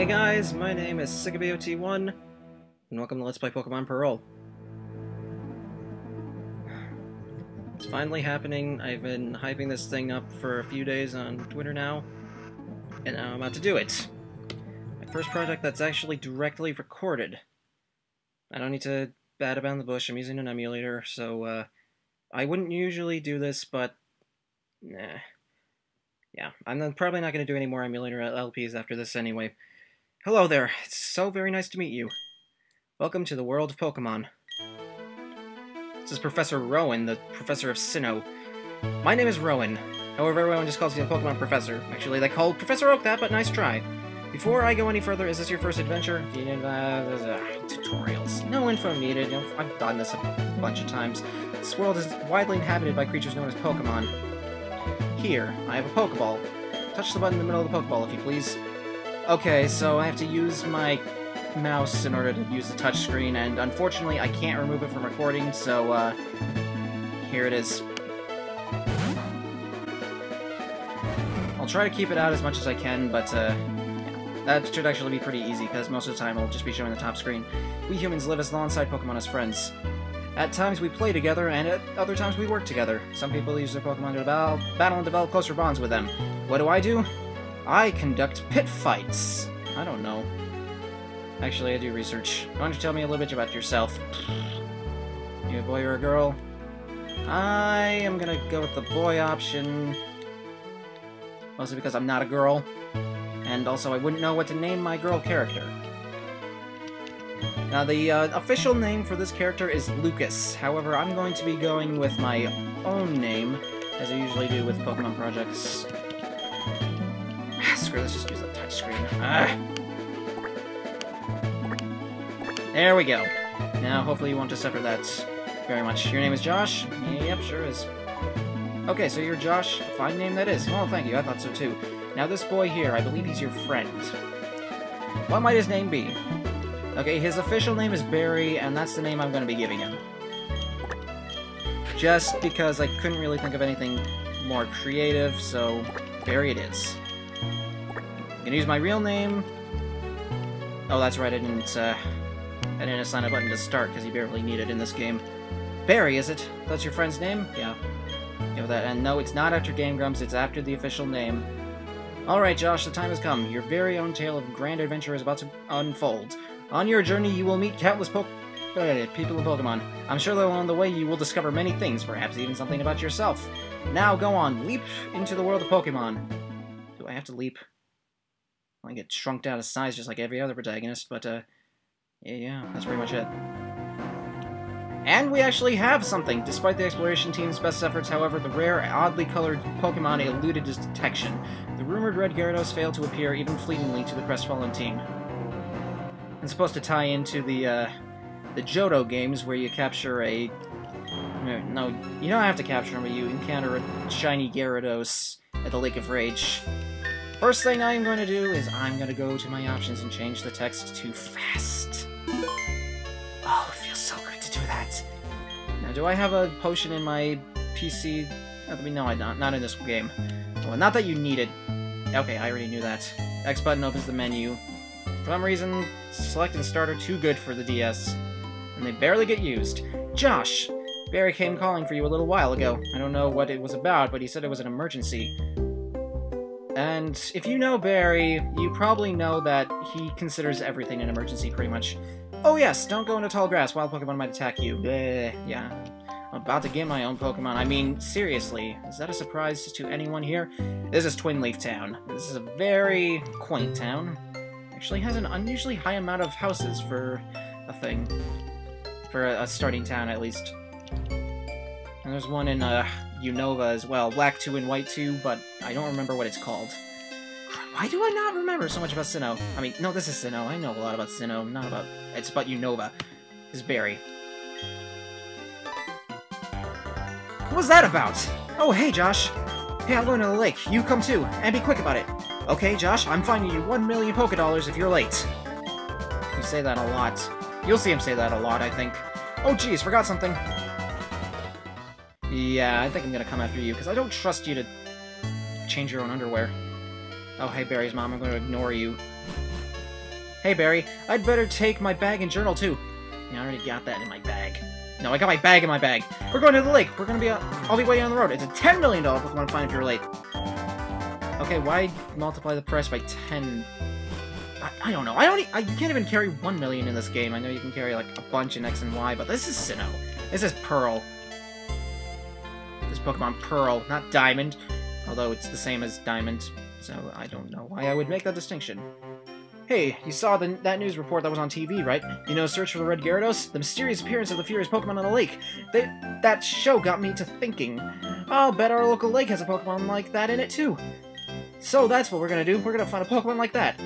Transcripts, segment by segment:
Hey guys, my name is SonicKitsune, and welcome to Let's Play Pokemon Parole. It's finally happening. I've been hyping this thing up for a few days on Twitter now, and now I'm about to do it. My first project that's actually directly recorded. I don't need to bat about the bush, I'm using an emulator, so I wouldn't usually do this, but nah. Yeah, I'm probably not going to do any more emulator LPs after this anyway. Hello there, it's so very nice to meet you. Welcome to the world of Pokemon. This is Professor Rowan, the Professor of Sinnoh. My name is Rowan, however everyone just calls me the Pokemon Professor. Actually, they called Professor Oak that, but nice try. Before I go any further, is this your first adventure? Tutorials. No info needed, I've done this a bunch of times. This world is widely inhabited by creatures known as Pokemon. Here, I have a Pokeball. Touch the button in the middle of the Pokeball, if you please. Okay, so I have to use my mouse in order to use the touchscreen, and unfortunately I can't remove it from recording, so, here it is. I'll try to keep it out as much as I can, but, yeah, that should actually be pretty easy, because most of the time I'll just be showing the top screen. We humans live alongside Pokemon as friends. At times we play together, and at other times we work together. Some people use their Pokemon to battle and develop closer bonds with them. What do? I conduct pit fights. I don't know. Actually, I do research. Why don't you tell me a little bit about yourself? You a boy or a girl? I am gonna go with the boy option. Mostly because I'm not a girl. And also I wouldn't know what to name my girl character. Now, the official name for this character is Lucas. However, I'm going to be going with my own name, as I usually do with Pokemon projects. Screw this, just use the touchscreen. There we go. Now, hopefully you won't suffer that very much. Your name is Josh? Yep, sure is. Okay, so you're Josh. Fine name that is. Well, thank you, I thought so too. Now, this boy here, I believe he's your friend. What might his name be? Okay, his official name is Barry, and that's the name I'm going to be giving him. Just because I couldn't really think of anything more creative, so Barry it is. I'm gonna use my real name. Oh, that's right, I didn't assign a button to start, because you barely need it in this game. Barry, is it? That's your friend's name? Yeah. Yeah, that. And no, it's not after Game Grumps, it's after the official name. Alright, Josh, the time has come. Your very own tale of grand adventure is about to unfold. On your journey, you will meet countless people of Pokemon. I'm sure that along the way you will discover many things, perhaps even something about yourself. Now, go on, leap into the world of Pokemon. Do I have to leap? I get shrunk down to size just like every other protagonist, but, yeah, that's pretty much it. And we actually have something! Despite the exploration team's best efforts, however, the rare, oddly colored Pokemon eluded its detection. The rumored Red Gyarados failed to appear even fleetingly to the crestfallen team. It's supposed to tie into the Johto games, where you capture a... No, you don't have to capture them, but you encounter a shiny Gyarados at the Lake of Rage. First thing I'm going to do is I'm going to go to my options and change the text to fast. Oh, it feels so good to do that. Now, do I have a potion in my PC? No, I don't. Not in this game. Well, not that you need it. Okay, I already knew that. X button opens the menu. For some reason, Select and Start are too good for the DS, and they barely get used. Josh! Barry came calling for you a little while ago. I don't know what it was about, but he said it was an emergency. And if you know Barry, you probably know that he considers everything an emergency, pretty much. Oh yes, don't go into tall grass, wild Pokemon might attack you. Yeah. I'm about to get my own Pokemon. I mean, seriously, is that a surprise to anyone here? This is Twin Leaf Town. This is a very quaint town. Actually has an unusually high amount of houses for a thing. For a starting town, at least. And there's one in, Unova as well. Black 2 and White 2, but I don't remember what it's called. Why do I not remember so much about Sinnoh? I mean, no, this is Sinnoh. I know a lot about Sinnoh, not about... It's about Unova. This is Barry. What was that about? Oh, hey, Josh. Hey, I'm going to the lake. You come too, and be quick about it. Okay, Josh, I'm finding you 1 million Pokédollars if you're late. You say that a lot. You'll see him say that a lot, I think. Oh, geez, forgot something. Yeah, I think I'm gonna come after you, because I don't trust you to change your own underwear. Oh, hey, Barry's mom, I'm gonna ignore you. Hey, Barry, I'd better take my bag and journal, too. Yeah, I already got that in my bag. No, I got my bag in my bag. We're going to the lake. We're gonna be I'll be waiting on the road. It's a $10 million Pokemon find if you're late. Okay, why multiply the price by 10? I don't know. You can't even carry 1 million in this game. I know you can carry, like, a bunch in X and Y, but this is Sinnoh. This is Pearl. This Pokemon Pearl, not Diamond. Although it's the same as Diamond, so I don't know why I would make that distinction. Hey, you saw that news report that was on TV, right? You know, Search for the Red Gyarados? The mysterious appearance of the furious Pokemon on the lake. That show got me to thinking. I'll bet our local lake has a Pokemon like that in it, too. So that's what we're gonna do. We're gonna find a Pokemon like that.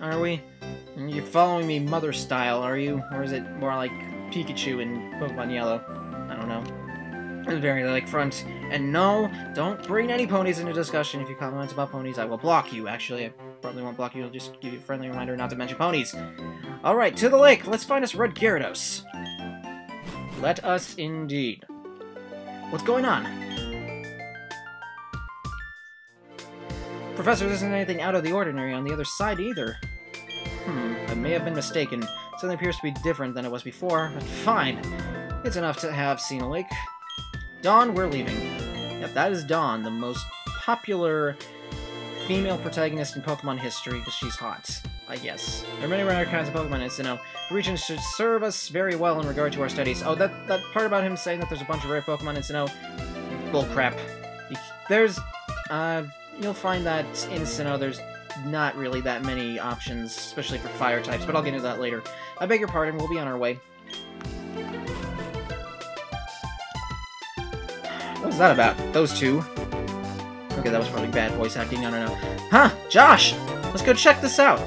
Are we? You're following me mother style, are you? Or is it more like Pikachu in Pokemon Yellow? I don't know. Very lakefront. And no, don't bring any ponies into discussion. If you comment about ponies, I will block you. Actually, I probably won't block you. I'll just give you a friendly reminder not to mention ponies. Alright, to the lake. Let's find us Red Gyarados. Let us indeed. What's going on? Professor, there isn't anything out of the ordinary on the other side either. I may have been mistaken. Something appears to be different than it was before, but fine. It's enough to have seen a lake. Dawn, we're leaving. Yep, that is Dawn, the most popular female protagonist in Pokemon history, because she's hot, I guess. There are many rare kinds of Pokemon in Sinnoh. The region should serve us very well in regard to our studies. Oh, that part about him saying that there's a bunch of rare Pokemon in Sinnoh? Bullcrap. You'll find that in Sinnoh there's not really that many options, especially for fire types, but I'll get into that later. I beg your pardon, we'll be on our way. What was that about? Those two? Okay, that was probably bad voice acting, I don't know. Huh! Josh! Let's go check this out!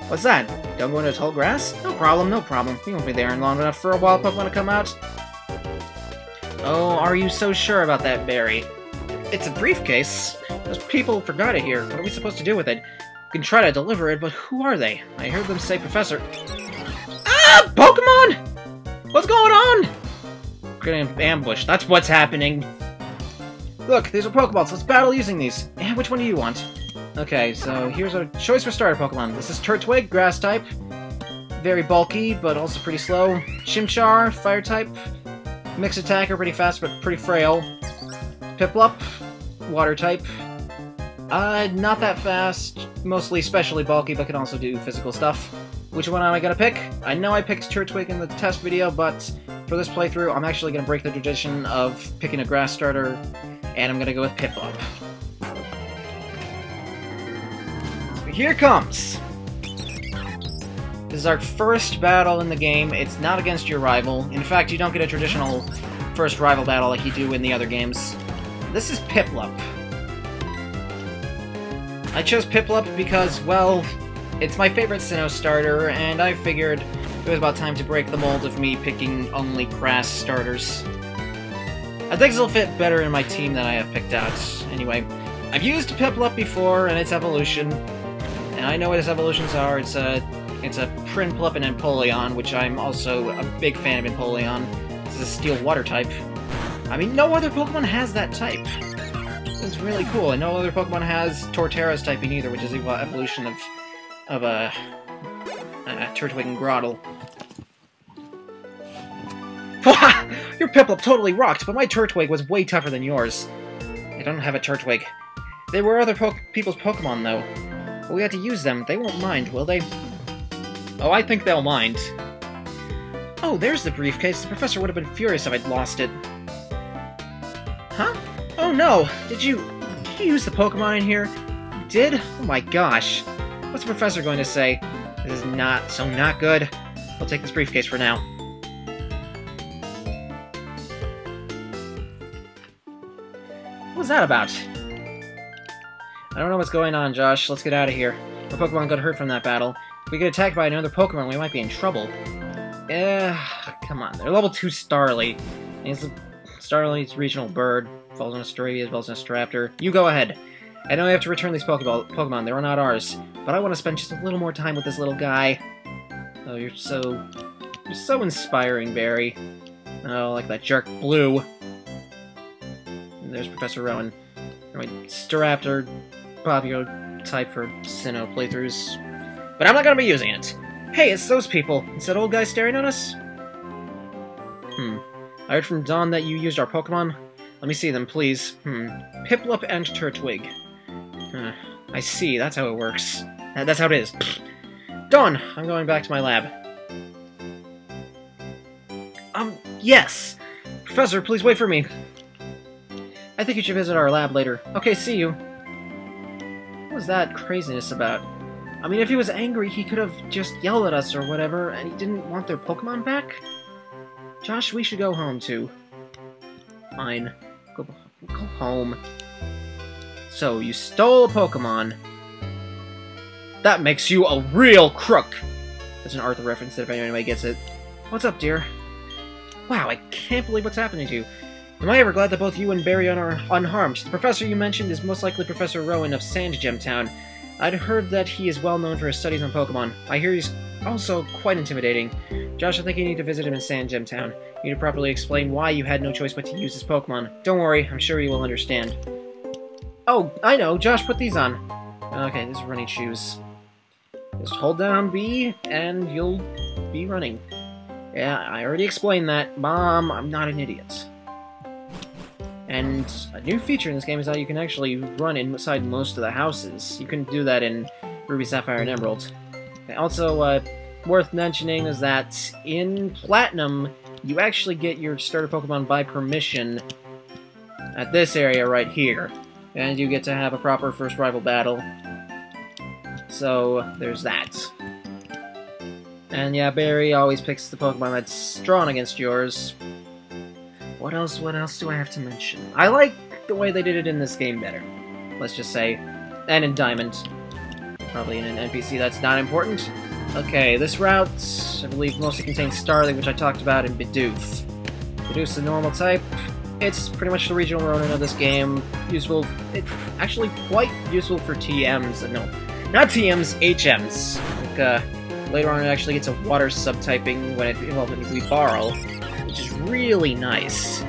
What's that? Don't go into tall grass? No problem, no problem. We won't be there long enough for a wild Pokemon to come out. Oh, are you so sure about that, Barry? It's a briefcase. Those people forgot it here. What are we supposed to do with it? We can try to deliver it, but who are they? I heard them say Professor... Ah! Pokemon! What's going on? We're getting ambushed. That's what's happening. Look, these are Pokeballs. Let's battle using these. Which one do you want? Okay, so here's our choice for starter Pokemon. This is Turtwig, Grass type. Very bulky, but also pretty slow. Chimchar, Fire type. Mixed attacker, pretty fast, but pretty frail. Piplup, Water type. Not that fast. Mostly specially bulky, but can also do physical stuff. Which one am I gonna pick? I know I picked Turtwig in the test video, but for this playthrough, I'm actually gonna break the tradition of picking a grass starter, and I'm gonna go with Piplup. Here it comes! This is our first battle in the game. It's not against your rival. In fact, you don't get a traditional first rival battle like you do in the other games. This is Piplup. I chose Piplup because, well, it's my favorite Sinnoh starter, and I figured it was about time to break the mold of me picking only grass starters. I think it'll fit better in my team than I have picked out. Anyway, I've used Piplup before and its evolution, and I know what its evolutions are. It's a Prinplup and Empoleon, which I'm also a big fan of Empoleon. This is a Steel Water type. I mean, no other Pokemon has that type. It's really cool, and no other Pokemon has Torterra's typing either, which is the evolution of Turtwig and Grotle. Your Piplup totally rocked, but my Turtwig was way tougher than yours. I don't have a Turtwig. They were other people's Pokemon, though. But we had to use them. They won't mind, will they? Oh, I think they'll mind. Oh, there's the briefcase. The professor would have been furious if I'd lost it. Huh? Oh no! Did you use the Pokemon in here? You did? Oh my gosh. What's the professor going to say? This is not good. I'll take this briefcase for now. What was that about? I don't know what's going on, Josh. Let's get out of here. Our Pokemon got hurt from that battle. If we get attacked by another Pokemon, we might be in trouble. Come on. They're level 2 Starly. He's a Starly's regional bird. Falls on a Staravia as well as a Staraptor. You go ahead. I know we have to return these Pokemon. They are not ours. But I want to spend just a little more time with this little guy. Oh, you're so inspiring, Barry. Oh, like that jerk Blue. And there's Professor Rowan. Anyway, Staraptor, popular type for Sinnoh playthroughs. but I'm not gonna be using it. Hey, it's those people. Is that old guy staring at us? I heard from Dawn that you used our Pokémon. Let me see them, please. Piplup and Turtwig. I see, that's how it works. That's how it is. Dawn, I'm going back to my lab. Yes! Professor, please wait for me. I think you should visit our lab later. Okay, see you. What was that craziness about? I mean, if he was angry, he could have just yelled at us or whatever, and he didn't want their Pokémon back? Josh, we should go home, too. Fine. Go home. So, you stole a Pokémon. That makes you a real crook! That's an Arthur reference, if anybody gets it. What's up, dear? Wow, I can't believe what's happening to you. Am I ever glad that both you and Barry are unharmed? The professor you mentioned is most likely Professor Rowan of Sandgem Town. I'd heard that he is well known for his studies on Pokémon. I hear he's also quite intimidating. Josh, I think you need to visit him in Sandgem Town. You need to properly explain why you had no choice but to use his Pokémon. Don't worry, I'm sure you will understand. Oh, I know. Josh, put these on. Okay, these are running shoes. Just hold down B, and you'll be running. Yeah, I already explained that. Mom, I'm not an idiot. And a new feature in this game is that you can actually run inside most of the houses. You can do that in Ruby, Sapphire, and Emerald. Okay, also, worth mentioning is that in Platinum, you actually get your starter Pokemon by permission at this area right here. And you get to have a proper first rival battle. So, there's that. And yeah, Barry always picks the Pokemon that's drawn against yours. What else do I have to mention? I like the way they did it in this game better, let's just say. And in Diamond. Probably in an NPC that's not important. Okay, this route, I believe, mostly contains Starly, which I talked about in Bidoof. Bidoof's the normal type. It's pretty much the regional Ronin of this game. Useful, actually quite useful for TMs. No, not TMs, HMs. Like, later on it actually gets a water subtyping when it involves Weavile, which is really nice.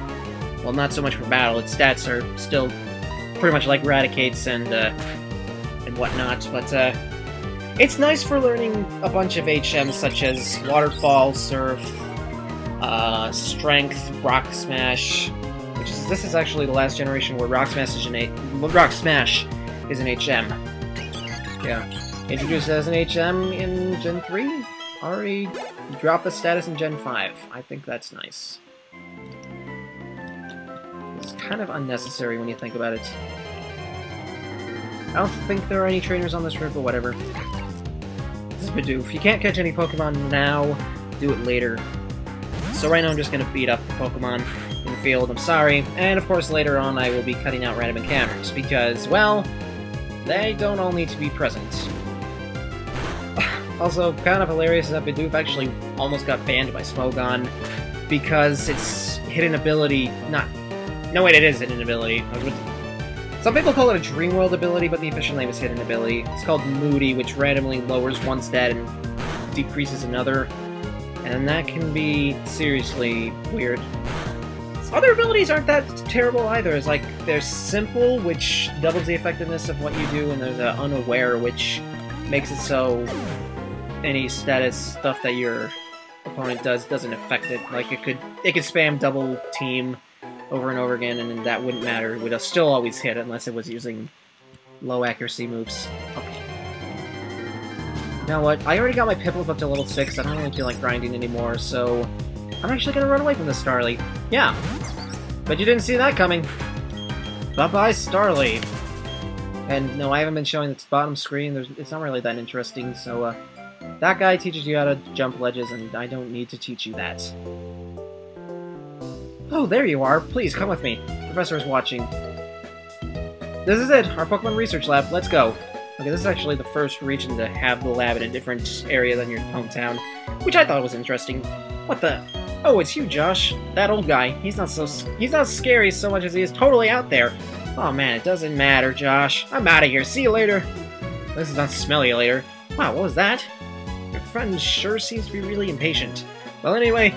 Well, not so much for battle. Its stats are still pretty much like Raticate's and whatnot, but it's nice for learning a bunch of HMs such as Waterfall, Surf, Strength, Rock Smash. This is actually the last generation where Rock Smash is an HM. Yeah. Introduced as an HM in Gen 3? Already dropped the status in Gen 5. I think that's nice. It's kind of unnecessary when you think about it. I don't think there are any trainers on this route, but whatever. This is Bidoof. You can't catch any Pokemon now, do it later. So right now I'm just gonna beat up the Pokemon in the field, I'm sorry. And of course later on I will be cutting out random encounters, because, well, they don't all need to be present. Also, kind of hilarious is that Bidoof actually almost got banned by Smogon, because its hidden ability, no wait, it is hidden ability. Some people call it a Dream World ability, but the official name is hidden ability. It's called Moody, which randomly lowers one stat and decreases another. And that can be seriously weird. Other abilities aren't that terrible either. It's like, there's Simple, which doubles the effectiveness of what you do, and there's Unaware, which makes it so any status stuff that your opponent does doesn't affect it. Like, it could spam double team over and over again, and that wouldn't matter. It would still always hit unless it was using low accuracy moves. Okay. You know what? I already got my Piplup up to level 6. I don't really feel like grinding anymore, so I'm actually gonna run away from this Starly. Yeah. But you didn't see that coming. Bye-bye, Starly. And no, I haven't been showing its bottom screen. It's not really that interesting, so that guy teaches you how to jump ledges, and I don't need to teach you that. Oh, there you are. Please, come with me. The professor is watching. This is it, our Pokemon Research Lab. Let's go. Okay, this is actually the first region to have the lab in a different area than your hometown, which I thought was interesting. What the? Oh, it's you, Josh. That old guy. He's not scary so much as he is totally out there. Oh man, it doesn't matter, Josh. I'm out of here. See you later. This is not smell you later. Wow, what was that? Your friend sure seems to be really impatient. Well, anyway,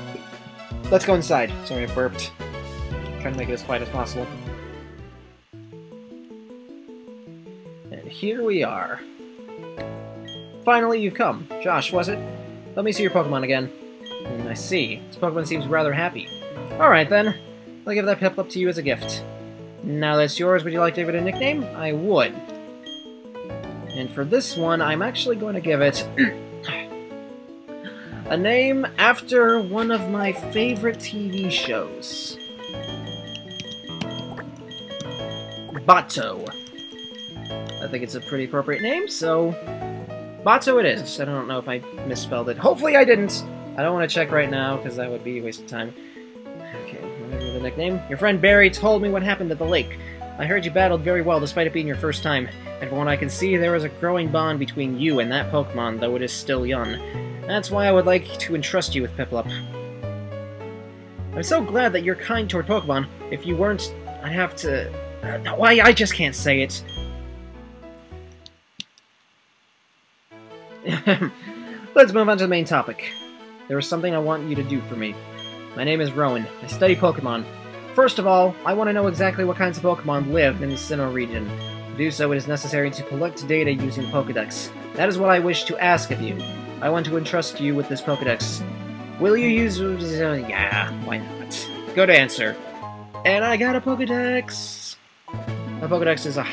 let's go inside. Sorry, I burped. I'm trying to make it as quiet as possible. And here we are. Finally, you've come. Josh, was it? Let me see your Pokemon again. I see. This Pokemon seems rather happy. Alright then. I'll give that Piplup to you as a gift. Now that's yours, would you like to give it a nickname? I would. And for this one, I'm actually going to give it a name after one of my favorite TV shows. Bato. I think it's a pretty appropriate name, so Bato it is. I don't know if I misspelled it. Hopefully I didn't. I don't want to check right now, because that would be a waste of time. Okay, remember the nickname? Your friend Barry told me what happened at the lake. I heard you battled very well despite it being your first time, and from what I can see, there is a growing bond between you and that Pokemon, though it is still young. That's why I would like to entrust you with Piplup. I'm so glad that you're kind toward Pokemon. If you weren't, I'd have to... why, I just can't say it. Let's move on to the main topic. There is something I want you to do for me. My name is Rowan. I study Pokemon. First of all, I want to know exactly what kinds of Pokemon live in the Sinnoh region. To do so, it is necessary to collect data using Pokedex. That is what I wish to ask of you. I want to entrust you with this Pokedex. Will you use... yeah, why not? Good answer. And I got a Pokedex! A Pokedex is a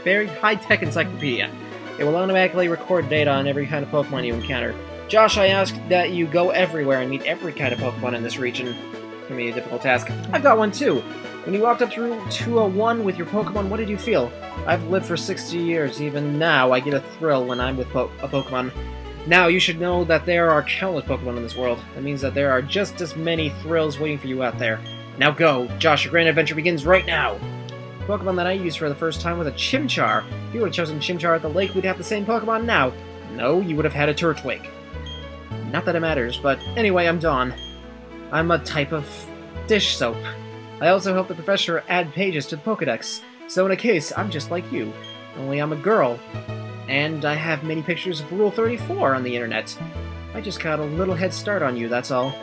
very high-tech encyclopedia. It will automatically record data on every kind of Pokemon you encounter. Josh, I ask that you go everywhere and meet every kind of Pokemon in this region. It's gonna be a difficult task. I've got one too! When you walked up to Route 201 with your Pokemon, what did you feel? I've lived for 60 years. Even now, I get a thrill when I'm with a Pokemon. Now, you should know that there are countless Pokemon in this world. That means that there are just as many thrills waiting for you out there. Now go! Josh, your grand adventure begins right now! The Pokemon that I used for the first time was a Chimchar. If you would have chosen Chimchar at the lake, we'd have the same Pokemon now. No, you would have had a Turtwig. Not that it matters, but anyway, I'm Dawn. I'm a type of dish soap. I also help the professor add pages to the Pokedex, so in a case, I'm just like you. Only I'm a girl. And I have many pictures of Rule 34 on the internet. I just got a little head start on you, that's all.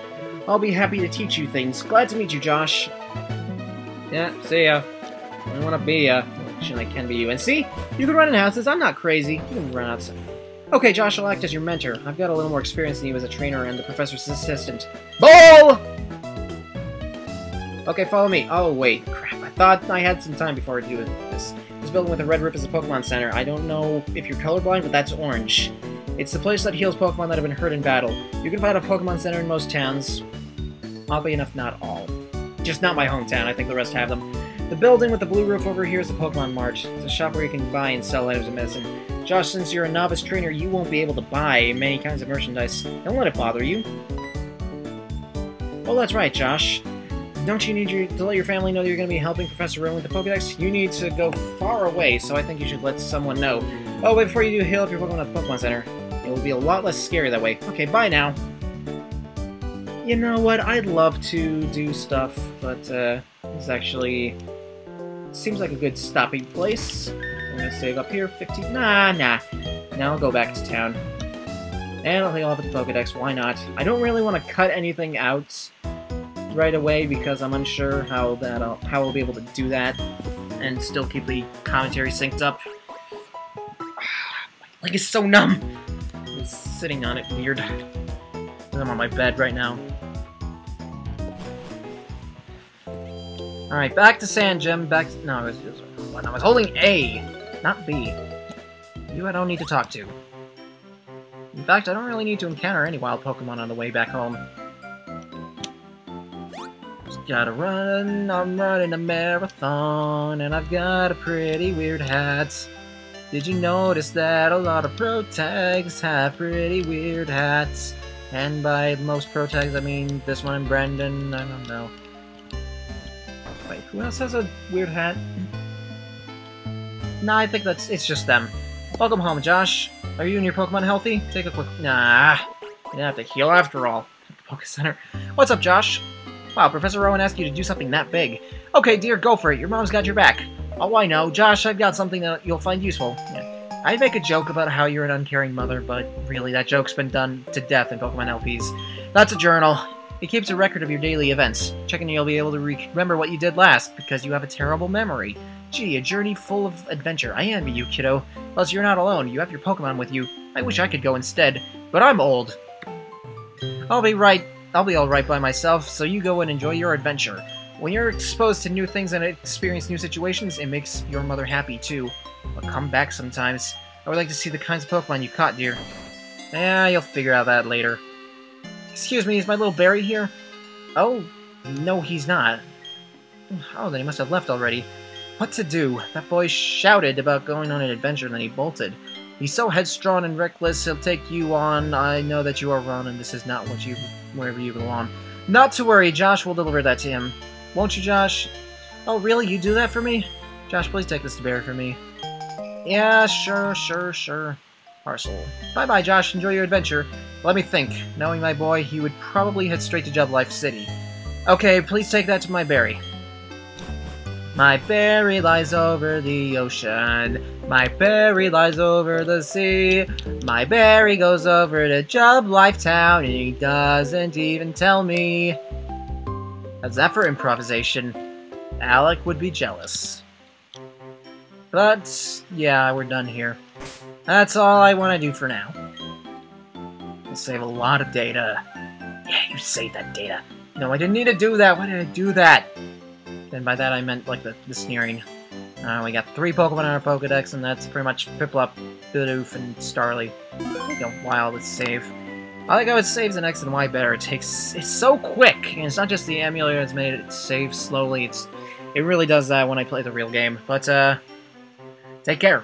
I'll be happy to teach you things. Glad to meet you, Josh. Yeah, see ya. I want to be ya. Actually, I can be you. And see? You can run in houses. I'm not crazy. You can run outside. Okay, Josh, I'll act as your mentor. I've got a little more experience than you as a trainer and the professor's assistant. Ball! Okay, follow me. Oh, wait. Crap. I thought I had some time before I do this. This building with a red roof is a Pokemon Center. I don't know if you're colorblind, but that's orange. It's the place that heals Pokemon that have been hurt in battle. You can find a Pokemon Center in most towns. Oddly enough, not all. Just not my hometown. I think the rest have them. The building with the blue roof over here is the Pokemon Mart. It's a shop where you can buy and sell items of medicine. Josh, since you're a novice trainer, you won't be able to buy many kinds of merchandise. Don't let it bother you. Oh, that's right, Josh. Don't you need to let your family know that you're going to be helping Professor Rowan with the Pokedex? You need to go far away, so I think you should let someone know. Oh, wait, before you do, heal up your Pokemon at the Pokemon Center. It will be a lot less scary that way. Okay, bye now. You know what? I'd love to do stuff, but this actually seems like a good stopping place. I'm gonna save up here. 15. Nah. Now I'll go back to town. And I'll heal up at the Pokedex. Why not? I don't really want to cut anything out right away because I'm unsure how I'll be able to do that and still keep the commentary synced up. My leg is so numb. I'm sitting on it weird. I'm on my bed right now. Alright, back to Sand Gem. Back to... No, I was holding A, not B. You I don't need to talk to. In fact, I don't really need to encounter any wild Pokemon on the way back home. Just gotta run, I'm running a marathon, and I've got a pretty weird hat. Did you notice that a lot of pro tags have pretty weird hats? And by most pro tags, I mean this one and Brendan, I don't know. Wait, who else has a weird hat? Nah, I think it's just them. Welcome home, Josh. Are you and your Pokemon healthy? Take a quick... Nah, you don't have to heal after all. Poké Center. What's up, Josh? Wow, Professor Rowan asked you to do something that big. Okay, dear, go for it. Your mom's got your back. Oh, I know. Josh, I've got something that you'll find useful. Yeah. I make a joke about how you're an uncaring mother, but really, that joke's been done to death in Pokemon LPs. That's a journal. It keeps a record of your daily events. Checking you'll be able to remember what you did last, because you have a terrible memory. Gee, a journey full of adventure. I envy you, kiddo. Plus, you're not alone. You have your Pokemon with you. I wish I could go instead, but I'm old. I'll be alright by myself, so you go and enjoy your adventure. When you're exposed to new things and experience new situations, it makes your mother happy, too. But come back sometimes. I would like to see the kinds of Pokemon you've caught, dear. Yeah, you'll figure out that later. Excuse me, is my little Barry here? Oh, no, he's not. Oh, then he must have left already. What to do? That boy shouted about going on an adventure, and then he bolted. He's so headstrong and reckless, he'll take you on. I know that you are wrong, and this is not wherever you belong. Not to worry, Josh will deliver that to him. Won't you, Josh? Oh, really? You do that for me? Josh, please take this to Barry for me. Yeah, sure. Parcel. Bye-bye, Josh. Enjoy your adventure. Let me think. Knowing my boy, he would probably head straight to Jublife City. Okay, please take that to my Barry. My Barry lies over the ocean. My Barry lies over the sea. My Barry goes over to Jublife Town, and he doesn't even tell me. How's that for improvisation? Alec would be jealous. But, yeah, we're done here. That's all I want to do for now. I'll save a lot of data. Yeah, you saved that data. No, I didn't need to do that. Why did I do that? And by that I meant, like, the sneering. We got 3 Pokemon in our Pokedex, and that's pretty much Piplup, Bidoof, and Starly. Take a while to save. I like how it saves an X and Y better. It's so quick, and it's not just the emulator that's made it save slowly. It really does that when I play the real game. But, take care.